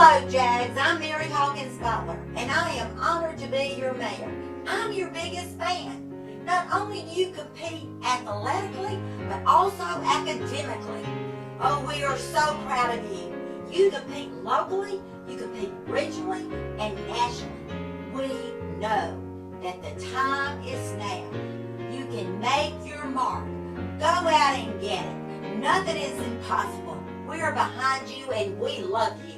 Hello, Jags. I'm Mary Hawkins Butler, and I am honored to be your mayor. I'm your biggest fan. Not only do you compete athletically, but also academically. Oh, we are so proud of you. You compete locally, you compete regionally, and nationally. We know that the time is now. You can make your mark. Go out and get it. Nothing is impossible. We are behind you, and we love you.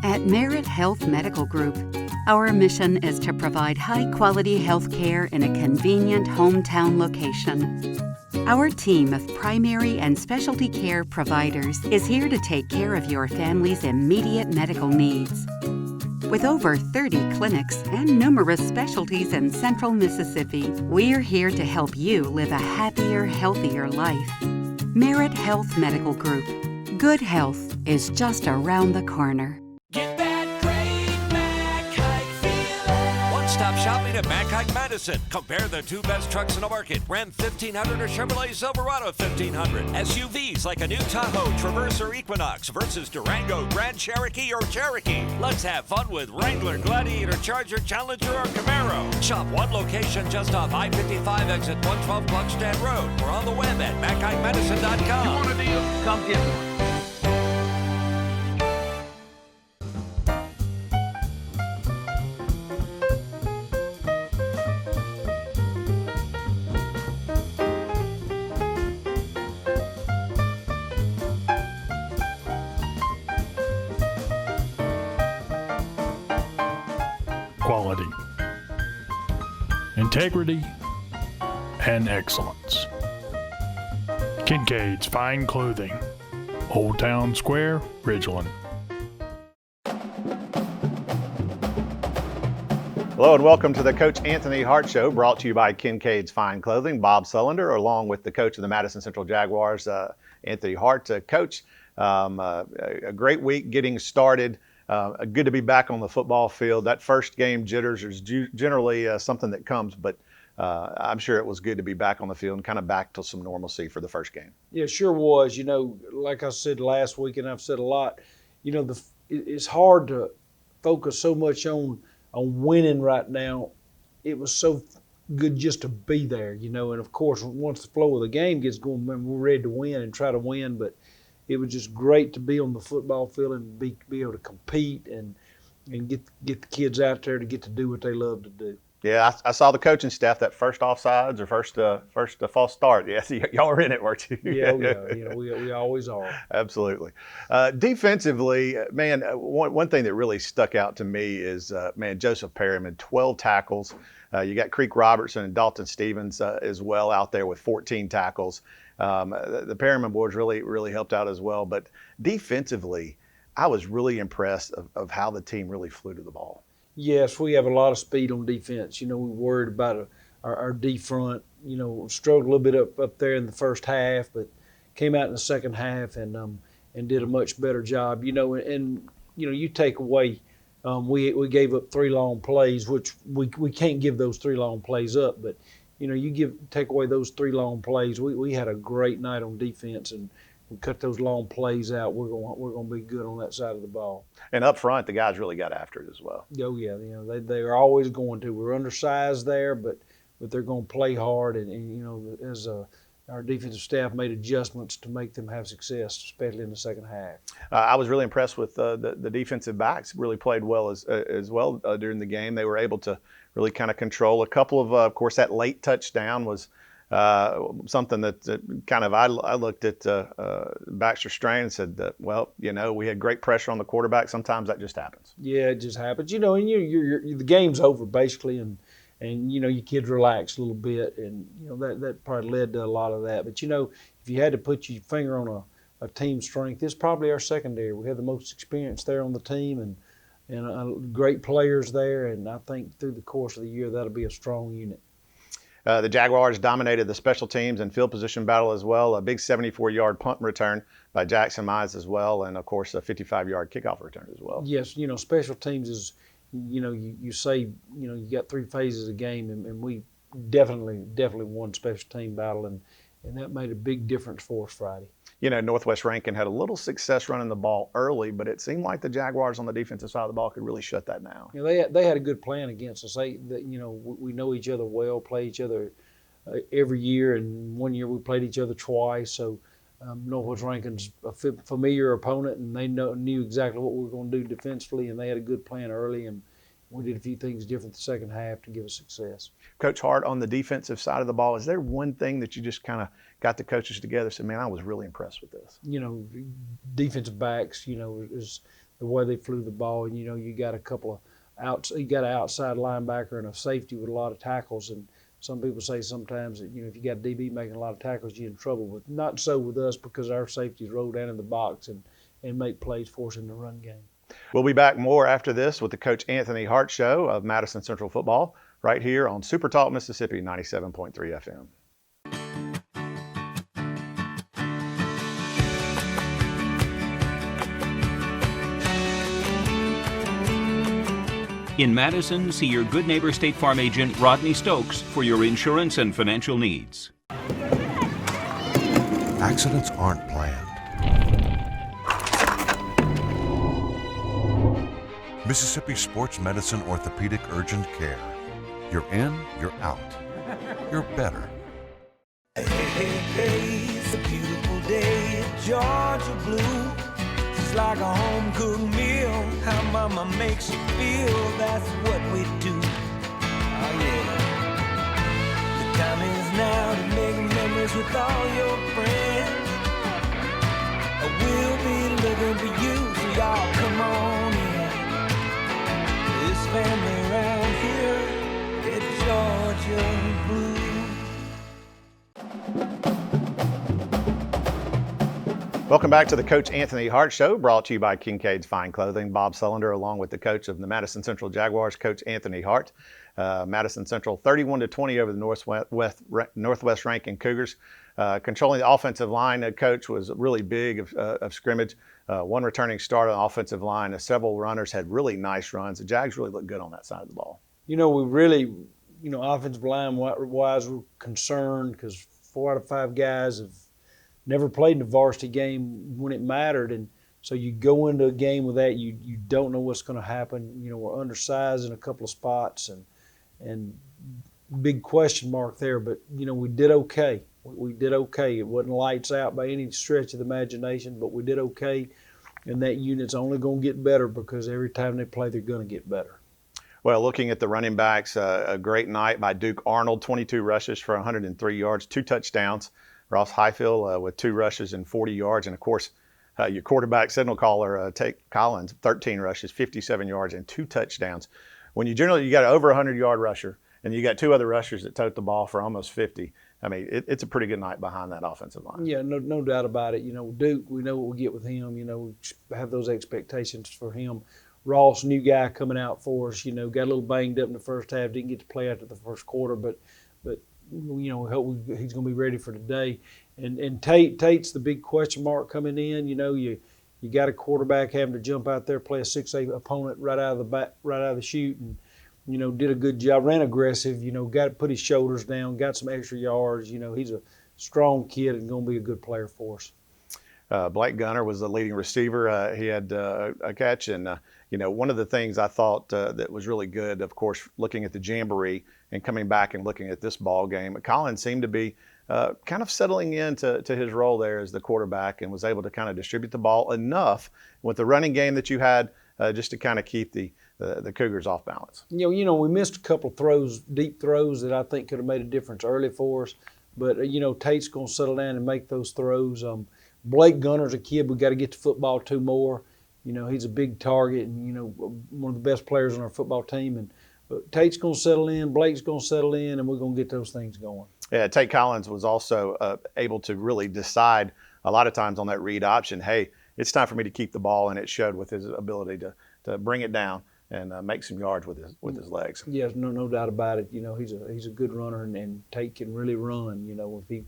At Merit Health Medical Group, our mission is to provide high-quality health care in a convenient hometown location. Our team of primary and specialty care providers is here to take care of your family's immediate medical needs. With over 30 clinics and numerous specialties in Central Mississippi, we're here to help you live a happier, healthier life. Merit Health Medical Group. Good health is just around the corner. Get that great Mac Hike feeling. One-stop shopping at Mac Hike Madison. Compare the two best trucks in the market, Ram 1500 or Chevrolet Silverado 1500. SUVs like a new Tahoe, Traverse, or Equinox versus Durango, Grand Cherokee, or Cherokee. Let's have fun with Wrangler, Gladiator, Charger, Challenger, or Camaro. Shop one location just off I-55 exit 112 Cluckstead Road or on the web at MacHikeMadison.com. You want a deal? Come get one. Quality, integrity, and excellence. Kincaid's Fine Clothing, Old Town Square, Ridgeland. Hello and welcome to the Coach Anthony Hart Show, brought to you by Kincaid's Fine Clothing. Bob Sullender, along with the coach of the Madison Central Jaguars, Anthony Hart. Coach, a great week getting started. Good to be back on the football field. That first game jitters is generally something that comes, but I'm sure it was good to be back on the field and kind of back to some normalcy for the first game. Yeah, it sure was. You know, like I said last week, and I've said a lot, you know, it's hard to focus so much on winning right now. It was so good just to be there, you know, and of course, once the flow of the game gets going, we're ready to win and try to win, but it was just great to be on the football field and be able to compete and get the kids out there to get to do what they love to do. Yeah, I saw the coaching staff, that first offsides or first false start. Yes, y'all were in it, weren't you? Yeah, you know, we always are. Absolutely. Defensively, man, one thing that really stuck out to me is, Joseph Perryman, 12 tackles. You got Creek Robertson and Dalton Stevens as well out there with 14 tackles. The Perryman boys really helped out as well. But defensively, I was really impressed of how the team really flew to the ball. Yes, we have a lot of speed on defense. You know, we worried about our D front. You know, struggled a little bit up there in the first half, but came out in the second half and did a much better job. You know, and you know, you take away. We gave up 3 long plays, which we can't give those 3 long plays up. But you know, take away those 3 long plays. We had a great night on defense, and we cut those long plays out. We're going to be good on that side of the ball. And up front, the guys really got after it as well. Oh yeah, you know they are always going to. We're undersized there, but they're going to play hard, and you know, as our defensive staff made adjustments to make them have success, especially in the second half. I was really impressed with the defensive backs. Really played well as well during the game. They were able to really kind of control a couple of course, that late touchdown was something that kind of I looked at Baxter Strain and said, well, you know, we had great pressure on the quarterback. Sometimes that just happens. Yeah, it just happens. You know, and the game's over basically, and you know, your kids relax a little bit, and you know that probably led to a lot of that. But you know, if you had to put your finger on a team strength, it's probably our secondary. We have the most experience there on the team, and great players there, and I think through the course of the year that'll be a strong unit. The Jaguars dominated the special teams and field position battle as well. A big 74-yard punt return by Jackson Mize as well, and of course a 55-yard kickoff return as well. Yes, you know, special teams is, you know, you say, you know, you got 3 phases of game, and we definitely won special team battle, and that made a big difference for us Friday. Northwest Rankin had a little success running the ball early, but it seemed like the Jaguars on the defensive side of the ball could really shut that down. They had a good plan against us. We know each other well, play each other every year, and one year we played each other twice. So Northwest Rankin's a familiar opponent, and they knew exactly what we were going to do defensively, and they had a good plan early, and we did a few things different the second half to give us success. Coach Hart, on the defensive side of the ball, is there one thing that you just kind of got the coaches together and said, man, I was really impressed with this? Defensive backs, is the way they flew the ball, and you got a couple of you got an outside linebacker and a safety with a lot of tackles, and some people say sometimes that if you got a DB making a lot of tackles, you're in trouble. But not so with us, because our safeties roll down in the box and make plays for us in the run game. We'll be back more after this with the Coach Anthony Hart Show of Madison Central Football right here on Super Talk Mississippi 97.3 FM. In Madison, see your good neighbor State Farm agent Rodney Stokes for your insurance and financial needs. Accidents aren't planned. Mississippi Sports Medicine Orthopedic Urgent Care. You're in, you're out. You're better. Hey, hey, hey, it's a beautiful day in Georgia blue. It's like a home-cooked meal. How mama makes you feel, that's what we do. Oh yeah. The time is now to make memories with all your friends. We'll be looking for you, so y'all come on in. This family around here, it's Georgia blue. Welcome back to the Coach Anthony Hart Show, brought to you by Kincaid's Fine Clothing. Bob Sullender, along with the coach of the Madison Central Jaguars, Coach Anthony Hart. Madison Central 31-20 over the Northwest Rankin Cougars. Controlling the offensive line, coach, was really big of scrimmage. One returning starter on the offensive line. Several runners had really nice runs. The Jags really looked good on that side of the ball. We really, offensive line wise, we're concerned because 4 out of 5 guys have never played in a varsity game when it mattered, and so you go into a game with that, you don't know what's going to happen. We're undersized in a couple of spots, and big question mark there. But we did okay. We did okay. It wasn't lights out by any stretch of the imagination, but we did okay. And that unit's only going to get better because every time they play, they're going to get better. Well, looking at the running backs, a great night by Duke Arnold, 22 rushes for 103 yards, 2 touchdowns. Ross Highfield with 2 rushes and 40 yards. And, of course, your quarterback signal caller, Tate Collins, 13 rushes, 57 yards, and 2 touchdowns. When you got an over 100-yard rusher and you got 2 other rushers that tote the ball for almost 50, I mean, it's a pretty good night behind that offensive line. Yeah, no doubt about it. Duke, we know what we get with him. We have those expectations for him. Ross, new guy coming out for us, got a little banged up in the first half, didn't get to play after the first quarter, but we hope he's going to be ready for today. And Tate's the big question mark coming in. You got a quarterback having to jump out there, play a 6'8" opponent right out of the chute, and did a good job, ran aggressive. Got to put his shoulders down, got some extra yards. He's a strong kid and going to be a good player for us. Blake Gunner was the leading receiver. He had a catch, and one of the things I thought that was really good, of course, looking at the Jamboree and coming back and looking at this ball game, Collins seemed to be kind of settling into his role there as the quarterback and was able to kind of distribute the ball enough with the running game that you had just to kind of keep the Cougars off balance. We missed a couple of throws, deep throws that I think could have made a difference early for us, but Tate's going to settle down and make those throws. Blake Gunner's a kid we got to get the football to more. He's a big target and, one of the best players on our football team. But Tate's going to settle in, Blake's going to settle in, and we're going to get those things going. Yeah, Tate Collins was also able to really decide a lot of times on that read option, hey, it's time for me to keep the ball, and it showed with his ability to bring it down and make some yards with his legs. Yes, no doubt about it. He's a good runner, and Tate can really run. If he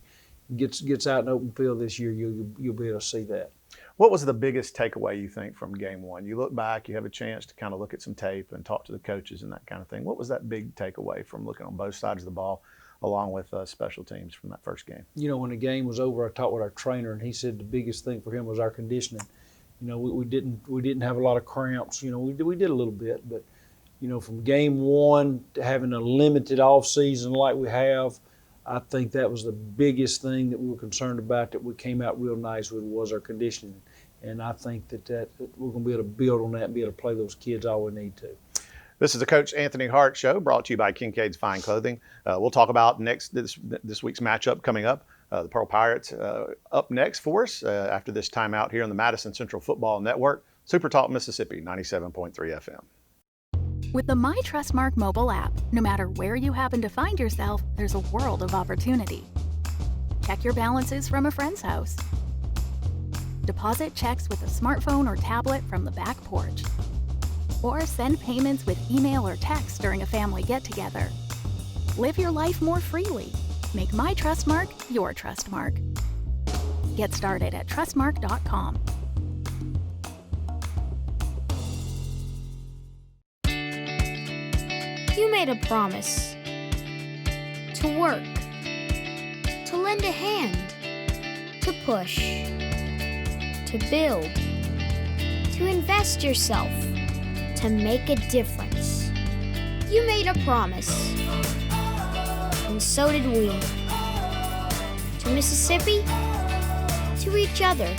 gets out in open field this year, you'll be able to see that. What was the biggest takeaway, you think, from game one? You look back, you have a chance to kind of look at some tape and talk to the coaches and that kind of thing. What was that big takeaway from looking on both sides of the ball? along with special teams from that first game. You know, when the game was over, I talked with our trainer, and he said the biggest thing for him was our conditioning. You know, we didn't have a lot of cramps. You know, we did a little bit, but you know, from game one to having a limited off season like we have, I think that was the biggest thing that we were concerned about, that we came out real nice with, was our conditioning. And I think that we're going to be able to build on that and be able to play those kids all we need to. This is the Coach Anthony Hart Show, brought to you by Kincaid's Fine Clothing. We'll talk about this week's matchup coming up. The Pearl Pirates up next for us after this timeout here on the Madison Central Football Network, Super Talk Mississippi, 97.3 FM. With the My Trustmark mobile app, no matter where you happen to find yourself, there's a world of opportunity. Check your balances from a friend's house. Deposit checks with a smartphone or tablet from the back porch. Or send payments with email or text during a family get-together. Live your life more freely. Make My Trustmark your Trustmark. Get started at trustmark.com. You made a promise to work, to lend a hand, to push, to build, to invest yourself, to make a difference. You made a promise, and so did we. To Mississippi, to each other.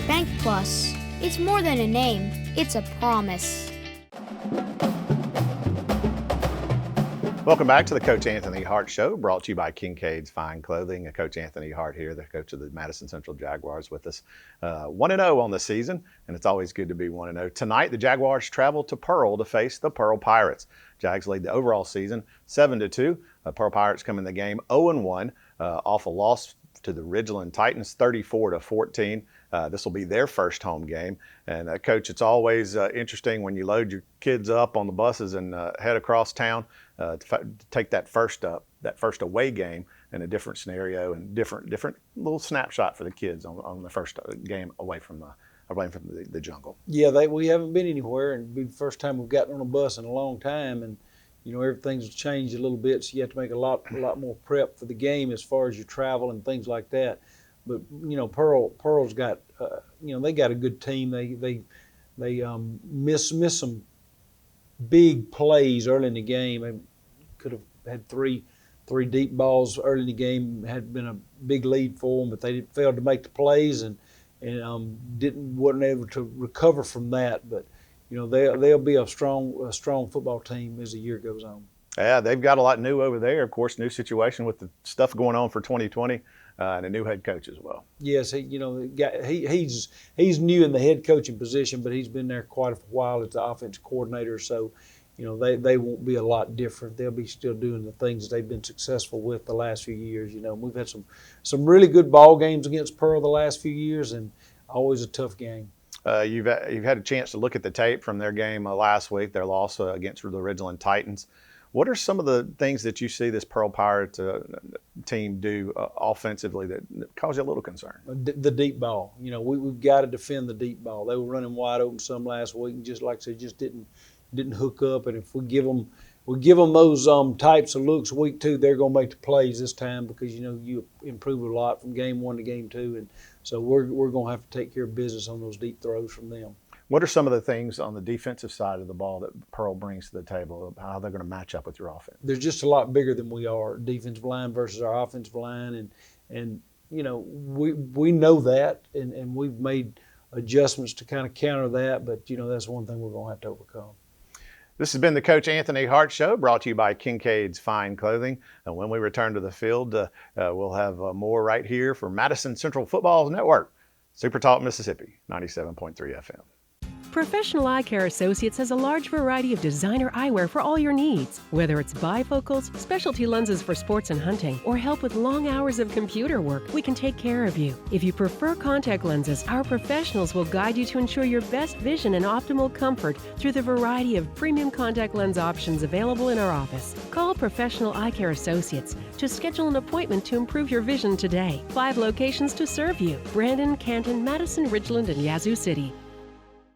Bank Plus, it's more than a name, it's a promise. Welcome back to the Coach Anthony Hart Show, brought to you by Kincaid's Fine Clothing. Coach Anthony Hart here, the coach of the Madison Central Jaguars, with us. 1-0 on the season, and it's always good to be 1-0. Tonight, the Jaguars travel to Pearl to face the Pearl Pirates. Jags lead the overall season 7-2. Pearl Pirates come in the game 0-1 off a loss to the Ridgeland Titans 34-14. This will be their first home game. And Coach, it's always interesting when you load your kids up on the buses and head across town to take that first away game in a different scenario and different little snapshot for the kids on the first game away from the jungle. Yeah, we haven't been anywhere, and it'll be the first time we've gotten on a bus in a long time, and you know, everything's changed a little bit, so you have to make a lot more prep for the game as far as your travel and things like that. But you know, Pearl's got they got a good team. They miss some big plays early in the game. They could have had three deep balls early in the game. Had been a big lead for them, but they failed to make the plays and wasn't able to recover from that. But you know, they'll be a strong football team as the year goes on. Yeah, they've got a lot new over there. Of course, new situation with the stuff going on for 2020, and a new head coach as well. Yes, he's new in the head coaching position, but he's been there quite a while as the offensive coordinator. So, you know, they won't be a lot different. They'll be still doing the things that they've been successful with the last few years. You know, we've had some really good ball games against Pearl the last few years, and always a tough game. You've had a chance to look at the tape from their game last week, their loss against the Ridgeland Titans. What are some of the things that you see this Pearl Pirate team do offensively that cause you a little concern? The deep ball. You know, we've got to defend the deep ball. They were running wide open some last week, and just like I said, just didn't hook up. And if we give them those types of looks week 2, they're going to make the plays this time, because you know you improve a lot from game 1 to game 2, and so we're going to have to take care of business on those deep throws from them. What are some of the things on the defensive side of the ball that Pearl brings to the table, how they're going to match up with your offense? They're just a lot bigger than we are, defensive line versus our offensive line, and you know, we know that, and we've made adjustments to kind of counter that, but you know, that's one thing we're going to have to overcome. This has been the Coach Anthony Hart Show, brought to you by Kincaid's Fine Clothing. And when we return to the field, we'll have more right here for Madison Central Football Network, Super Talk Mississippi, 97.3 FM. Professional Eye Care Associates has a large variety of designer eyewear for all your needs. Whether it's bifocals, specialty lenses for sports and hunting, or help with long hours of computer work, we can take care of you. If you prefer contact lenses, our professionals will guide you to ensure your best vision and optimal comfort through the variety of premium contact lens options available in our office. Call Professional Eye Care Associates to schedule an appointment to improve your vision today. 5 locations to serve you: Brandon, Canton, Madison, Ridgeland, and Yazoo City.